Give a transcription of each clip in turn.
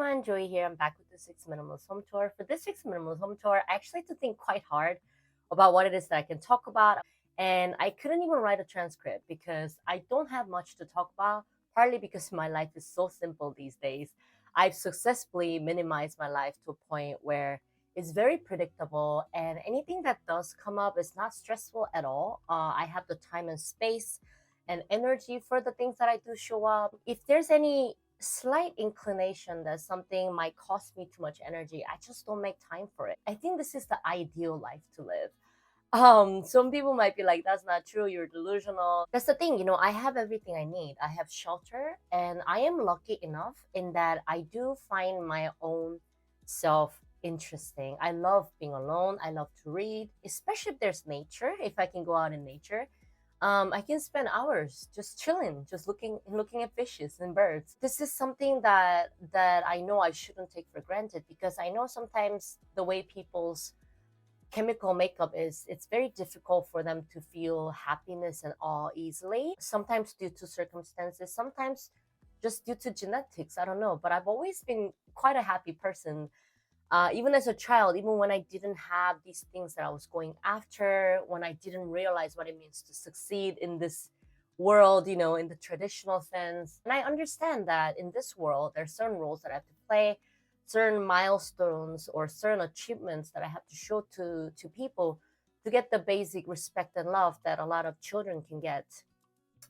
everyone, Joey here. I'm back with the Six Minimalist Home Tour. For this Six Minimalist Home Tour, I actually had to think quite hard about what it is that I can talk about. And I couldn't even write a transcript because I don't have much to talk about, partly because my life is so simple these days. I've successfully minimized my life to a point where it's very predictable, and anything that does come up is not stressful at all. I have the time and space and energy for the things that I do show up. If there's any slight inclination that something might cost me too much energy, I just don't make time for it. I think this is the ideal life to live. Some people might be like, that's not true, you're delusional. That's the thing, I have everything I need. I have shelter, and I am lucky enough in that I do find my own self interesting. I love being alone. I love to read, especially if there's nature, if I can go out in nature. I can spend hours just chilling, just looking at fishes and birds. This is something that I know I shouldn't take for granted, because I know sometimes the way people's chemical makeup is, it's very difficult for them to feel happiness and awe easily. Sometimes due to circumstances, sometimes just due to genetics. I don't know, but I've always been quite a happy person, even as a child, even when I didn't have these things that I was going after, when I didn't realize what it means to succeed in this world, in the traditional sense. And I understand that in this world, there are certain roles that I have to play, certain milestones or certain achievements that I have to show to people to get the basic respect and love that a lot of children can get,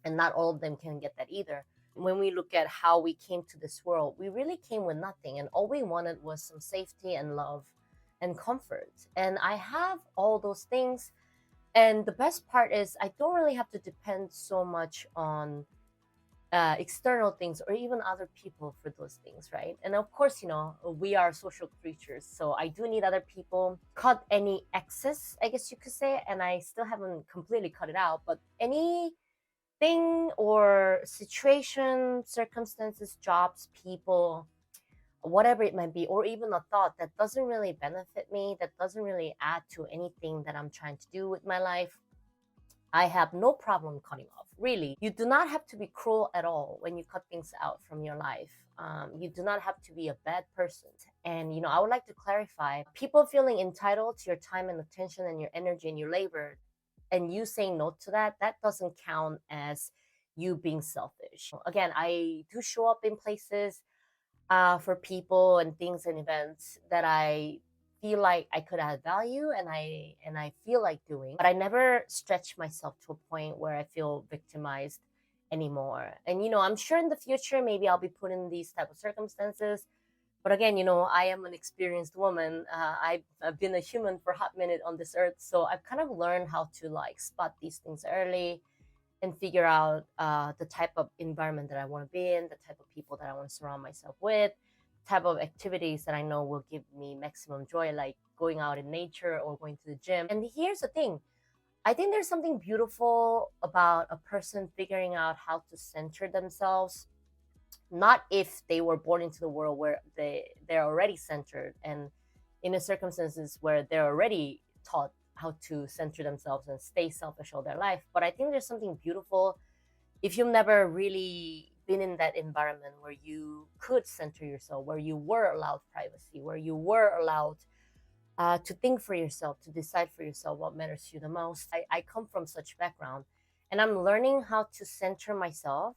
and not all of them can get that either. When we look at how we came to this world, we really came with nothing, and all we wanted was some safety and love and comfort. And I have all those things. And the best part is, I don't really have to depend so much on external things or even other people for those things, right? And of course, we are social creatures, so I do need other people. Cut any excess, I guess you could say, and I still haven't completely cut it out, but any thing or situation, circumstances, jobs, people, whatever it might be, or even a thought that doesn't really benefit me, that doesn't really add to anything that I'm trying to do with my life, I have no problem cutting off. Really, you do not have to be cruel at all when you cut things out from your life. You do not have to be a bad person. And, I would like to clarify, people feeling entitled to your time and attention and your energy and your labor, and you saying no to that, that doesn't count as you being selfish. Again, I do show up in places for people and things and events that I feel like I could add value, and I feel like doing, but I never stretch myself to a point where I feel victimized anymore. And I'm sure in the future maybe I'll be put in these type of circumstances. But again, I am an experienced woman. I've been a human for a hot minute on this earth, so I've kind of learned how to like spot these things early and figure out the type of environment that I want to be in, the type of people that I want to surround myself with, type of activities that I know will give me maximum joy, like going out in nature or going to the gym. And here's the thing. I think there's something beautiful about a person figuring out how to center themselves, not if they were born into the world where they're already centered and in a circumstances where they're already taught how to center themselves and stay selfish all their life. But I think there's something beautiful if you've never really been in that environment where you could center yourself, where you were allowed privacy, where you were allowed to think for yourself, to decide for yourself what matters to you the most. I come from such background, and I'm learning how to center myself.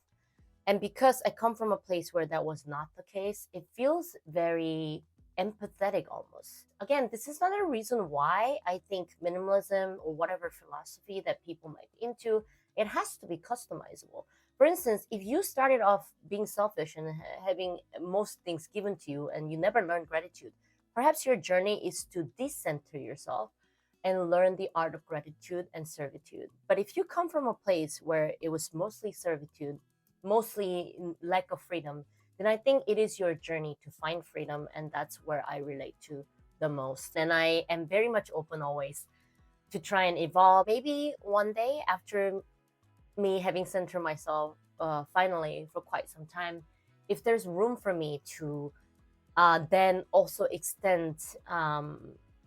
And because I come from a place where that was not the case, it feels very empathetic almost. Again, this is another reason why I think minimalism or whatever philosophy that people might be into, it has to be customizable. For instance, if you started off being selfish and having most things given to you and you never learned gratitude, perhaps your journey is to decenter yourself and learn the art of gratitude and servitude. But if you come from a place where it was mostly servitude, mostly lack of freedom, then I think it is your journey to find freedom. And that's where I relate to the most. And I am very much open always to try and evolve. Maybe one day, after me having centered myself finally for quite some time, if there's room for me to then also extend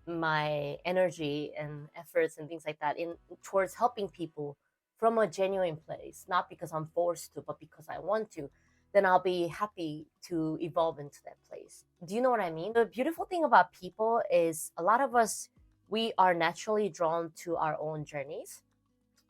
my energy and efforts and things like that in towards helping people from a genuine place, not because I'm forced to, but because I want to, then I'll be happy to evolve into that place. Do you know what I mean? The beautiful thing about people is a lot of us, we are naturally drawn to our own journeys.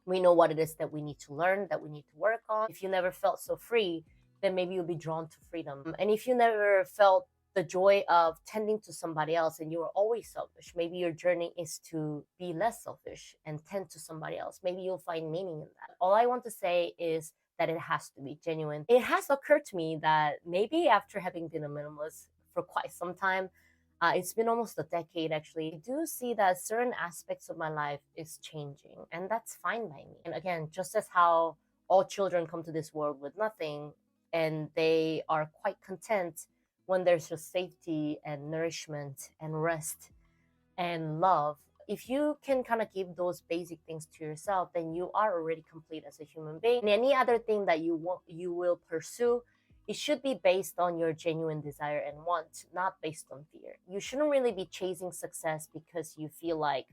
We know what it is that we need to learn, that we need to work on. If you never felt so free, then maybe you'll be drawn to freedom. And if you never felt the joy of tending to somebody else and you were always selfish, maybe your journey is to be less selfish and tend to somebody else. Maybe you'll find meaning in that. All I want to say is that it has to be genuine. It has occurred to me that maybe after having been a minimalist for quite some time, it's been almost a decade actually. I do see that certain aspects of my life is changing, and that's fine by me. And again, just as how all children come to this world with nothing and they are quite content when there's just safety and nourishment and rest and love. If you can kind of give those basic things to yourself, then you are already complete as a human being. And any other thing that you will pursue, it should be based on your genuine desire and want, not based on fear. You shouldn't really be chasing success because you feel like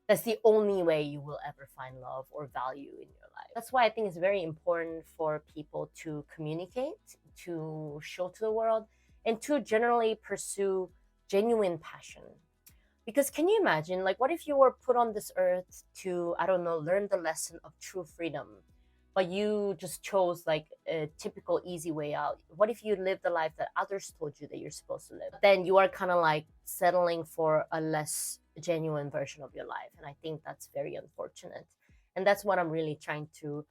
that's the only way you will ever find love or value in your life. That's why I think it's very important for people to communicate, to show to the world, and to generally pursue genuine passion. Because can you imagine, like, what if you were put on this earth to, I don't know, learn the lesson of true freedom, but you just chose like a typical easy way out? What if you lived the life that others told you that you're supposed to live? Then you are kind of like settling for a less genuine version of your life. And I think that's very unfortunate. And that's what I'm really trying to,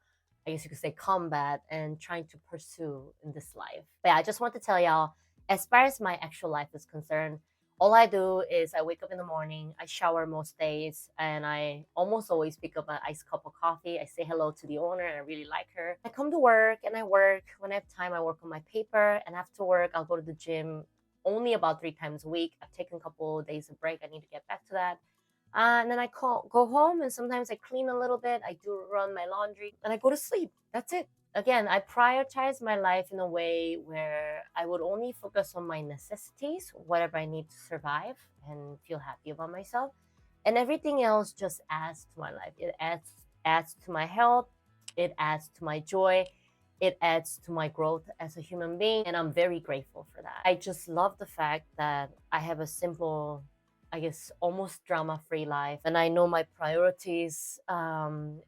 I guess you could say, combat and trying to pursue in this life. But yeah, I just want to tell y'all, as far as my actual life is concerned, all I do is I wake up in the morning, I shower most days, and I almost always pick up an iced cup of coffee. I say hello to the owner, and I really like her. I come to work, and I work. When I have time, I work on my paper, and after work, I'll go to the gym only about 3 times a week. I've taken a couple of days of break. I need to get back to that. And then I go home, and sometimes I clean a little bit. I do run my laundry, and I go to sleep. That's it. Again, I prioritize my life in a way where I would only focus on my necessities, whatever I need to survive and feel happy about myself. And everything else just adds to my life. It adds to my health. It adds to my joy. It adds to my growth as a human being. And I'm very grateful for that. I just love the fact that I have a simple, I guess, almost drama-free life, and I know my priorities, and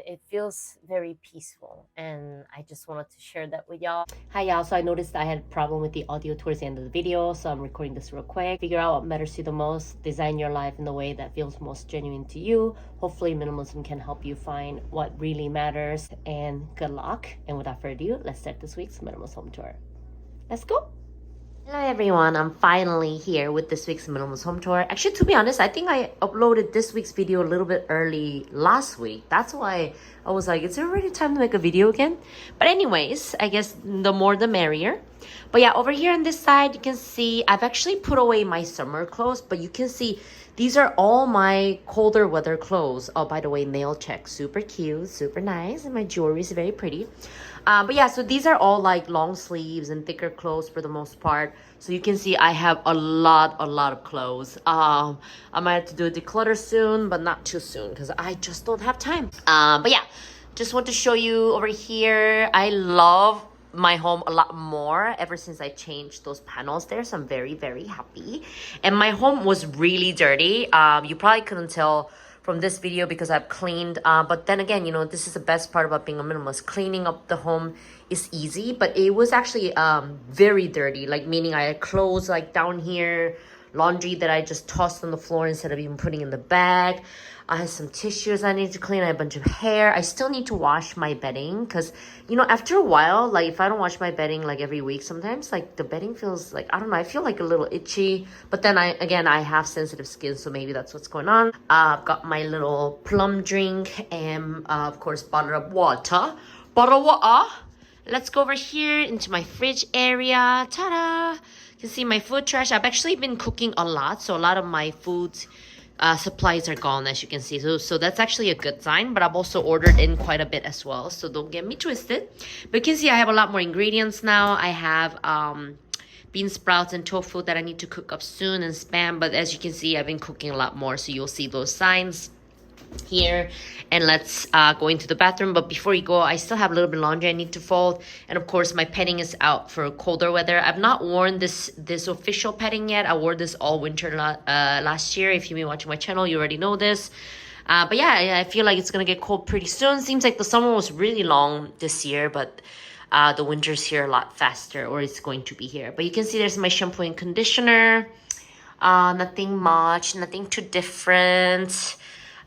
it feels very peaceful, and I just wanted to share that with y'all. Hi y'all, so I noticed I had a problem with the audio towards the end of the video, so I'm recording this real quick. Figure out what matters to you the most, design your life in the way that feels most genuine to you. Hopefully minimalism can help you find what really matters, and good luck. And without further ado, let's start this week's Minimalist Home Tour. Let's go! Hello everyone, I'm finally here with this week's Minimalist Home Tour. Actually, to be honest, I think I uploaded this week's video a little bit early last week. That's why I was like, is it already time to make a video again? But anyways, I guess the more the merrier. But yeah, over here on this side, you can see I've actually put away my summer clothes, but you can see these are all my colder weather clothes. Oh, by the way, nail check, super cute, super nice, and my jewelry is very pretty. But yeah, so these are all like long sleeves and thicker clothes for the most part. So you can see I have a lot of clothes. I might have to do a declutter soon, but not too soon because I just don't have time. But yeah, just want to show you over here. I love my home a lot more ever since I changed those panels there, so I'm very happy. And my home was really dirty. You probably couldn't tell from this video because I've cleaned, but then again, you know, this is the best part about being a minimalist. Cleaning up the home is easy, but it was actually very dirty, like meaning I had clothes like down here, laundry that I just tossed on the floor instead of even putting in the bag. I have some tissues I need to clean. I have a bunch of hair. I still need to wash my bedding because, you know, after a while, like if I don't wash my bedding like every week, sometimes like the bedding feels like, I don't know, I feel like a little itchy. But then I have sensitive skin, so maybe that's what's going on. I've got my little plum drink and of course, bottle of water. Let's go over here into my fridge area. Ta-da! You can see my food trash. I've actually been cooking a lot, so a lot of my food supplies are gone, as you can see. So that's actually a good sign, but I've also ordered in quite a bit as well, so don't get me twisted. But you can see I have a lot more ingredients now. I have bean sprouts and tofu that I need to cook up soon, and Spam, but as you can see, I've been cooking a lot more, so you'll see those signs. here, and let's go into the bathroom. But before you go, I still have a little bit of laundry I need to fold, and of course my petting is out for colder weather. I've not worn this official petting yet. I wore this all winter last year. If you've been watching my channel, you already know this. But yeah, I feel like it's gonna get cold pretty soon. Seems like the summer was really long this year, but the winter's here a lot faster, or it's going to be here. But you can see there's my shampoo and conditioner. Nothing much, nothing too different.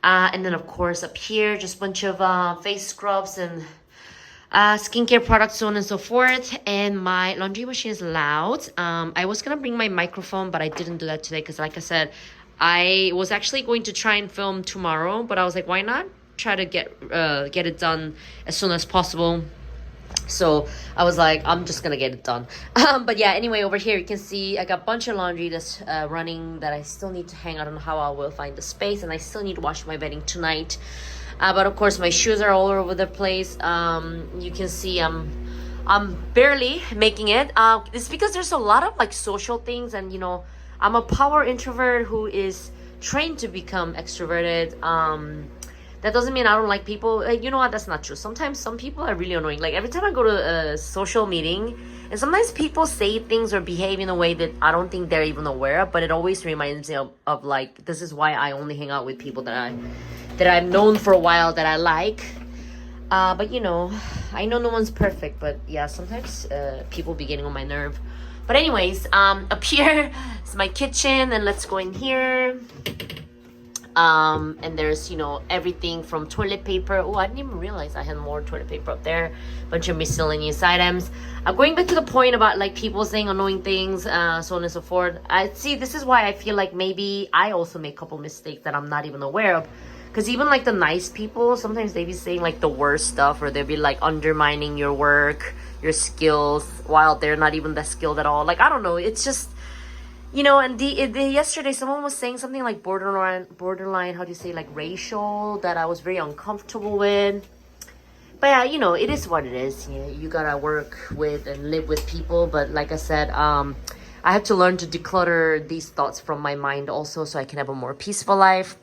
And then of course up here, just a bunch of face scrubs and skincare products, so on and so forth. And my laundry machine is loud. I was gonna bring my microphone, but I didn't do that today because, like I said, I was actually going to try and film tomorrow, but I was like, why not try to get it done as soon as possible. So I was like, I'm just gonna get it done. But yeah, anyway, over here you can see I got a bunch of laundry that's running that I still need to hang. I don't know how I will find the space, and I still need to wash my bedding tonight. But of course my shoes are all over the place. You can see I'm barely making it. It's because there's a lot of like social things, and you know, I'm a power introvert who is trained to become extroverted. That doesn't mean I don't like people. You know what? That's not true. Sometimes some people are really annoying. Like every time I go to a social meeting, and sometimes people say things or behave in a way that I don't think they're even aware of. But it always reminds me of like, this is why I only hang out with people that I've known for a while, that I like. But you know, I know no one's perfect. But yeah, sometimes people be getting on my nerve. But anyways, up here is my kitchen, and let's go in here. And there's, you know, everything from toilet paper. Oh, I didn't even realize I had more toilet paper up there. Bunch of miscellaneous items. Going back to the point about like people saying annoying things, so on and so forth. See, this is why I feel like maybe I also make a couple mistakes that I'm not even aware of. Because even like the nice people, sometimes they be saying like the worst stuff, or they'll be like undermining your work, your skills, while they're not even that skilled at all. Like, I don't know, it's just, you know. And yesterday someone was saying something like borderline, how do you say, like racial, that I was very uncomfortable with. But yeah, you know, it is what it is. You gotta work with and live with people. But like I said, I have to learn to declutter these thoughts from my mind also, so I can have a more peaceful life.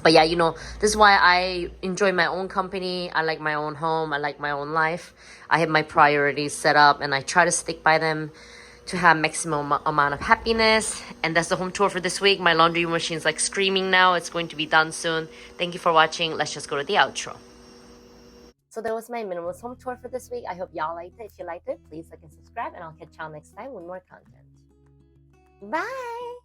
But yeah, you know, this is why I enjoy my own company. I like my own home. I like my own life. I have my priorities set up, and I try to stick by them to have maximum amount of happiness. And that's the home tour for this week. My laundry machine is like screaming now. It's going to be done soon. Thank you for watching. Let's just go to the outro. So that was my minimalist home tour for this week. I hope y'all liked it. If you liked it, please like and subscribe, and I'll catch y'all next time with more content. Bye!